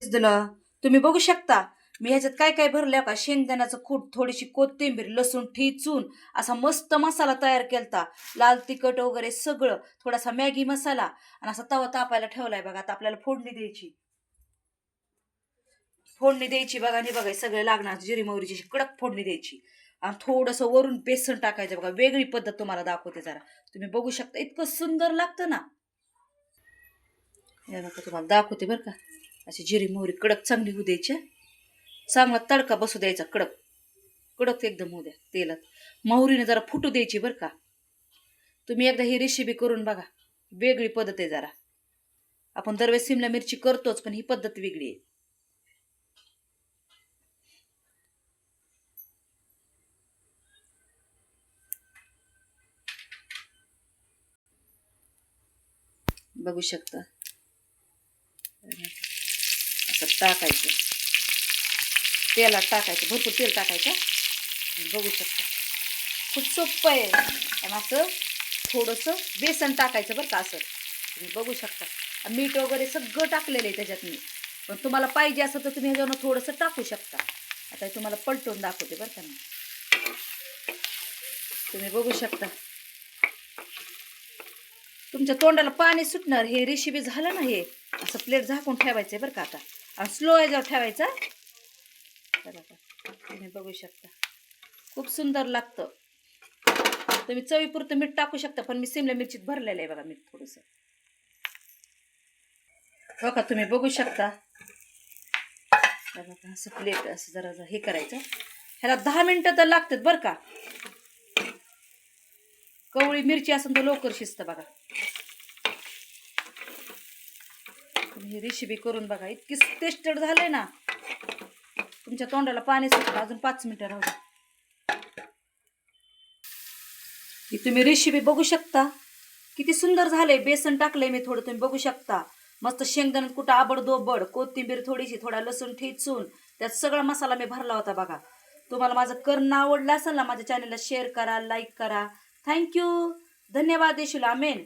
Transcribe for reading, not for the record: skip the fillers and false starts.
दिलं तुम्ही बघू शकता. मी ह्याच्यात काय काय भरलं का, शेंगदाण्याचं कूट, थोडीशी कोथिंबीर, लसूण ठेचून असा मस्त मसाला तयार केलता. लाल तिखट वगैरे सगळं, थोडासा मॅगी मसाला आणि असा तवा तापायला ठेवलाय बघा. आता आपल्याला फोडणी द्यायची बघा. आणि बघा सगळं लागणार जिरी मोहरीची कडक फोडणी द्यायची आणि थोडंसं वरून बेसन टाकायचं बघा. वेगळी पद्धत तुम्हाला दाखवते जरा, तुम्ही बघू शकता. इतकं सुंदर लागतं ना. हे बघा तुम्हाला दाखवते बरं का. अशी जिरी मोहरी कडक चांगली होऊ द्यायची. चांगला तडका बसू द्यायचा, कडक कडक एकदम होऊ द्या तेलात. मोहरीने जरा फुटू द्यायची बरं का. तुम्ही एकदा ही रेसिपी करून बघा. वेगळी पद्धत आहे जरा. आपण दरवेळेस शिमला मिरची करतोच, पण ही पद्धत वेगळी आहे. बघू शकता. असं टाकायचं, तेलात टाकायचं, भरपूर तेल टाकायचं. बघू शकता खूप सोपं आहे. आणि असं थोडंसं बेसन टाकायचं बरं का. असं तुम्ही बघू शकता. मीठ वगैरे सगळं टाकलेलं आहे त्याच्यात मी. पण तुम्हाला पाहिजे असं तर तुम्ही ह्याच्यावर थोडंसं टाकू शकता. आता तुम्हाला पलटून दाखवते बरं का मी. तुम्ही बघू शकता. तुमच्या तोंडाला पाणी सुटणार. हे रेसिपी झालं ना, हे असं प्लेट झाकून ठेवायचंय बरं का आता. आणि स्लो याच्यावर ठेवायचा. तुम्ही बघू शकता खूप सुंदर लागतं. तुम्ही चवीपुरतं मीठ टाकू शकता, पण मी सिमला मिरचीत भरलेलं आहे बघा मीठ थोडंसं. हो का, तुम्ही बघू शकता. असं प्लेट असं जरा हे करायचं. ह्याला 10 मिनिटं तर लागतात बरं का. कवळी मिरची असेल तर लवकर शिजतं बघा. तुम्ही ही रेसिपी करून बघा. इतकी टेस्टेड झालंय ना, तुमच्या तोंडाला पाणी सुटलं. अजून 5 मिनिटं राहू द्या. ही तुम्ही रेसिपी बघू शकता. किती सुंदर झालंय. बेसन टाकलंय मी थोडं, तुम्ही बघू शकता. मस्त शेंगदाण्यात कुठं आबडदोबड, कोथिंबीर थोडीशी, थोडा लसूण ठेचून त्यात सगळा मसाला मी भरला होता बघा. तुम्हाला माझं करणं आवडलं असेल ना, माझ्या चॅनलला शेअर करा, लाईक करा. थँक्यू, धन्यवाद देशील. आमेन.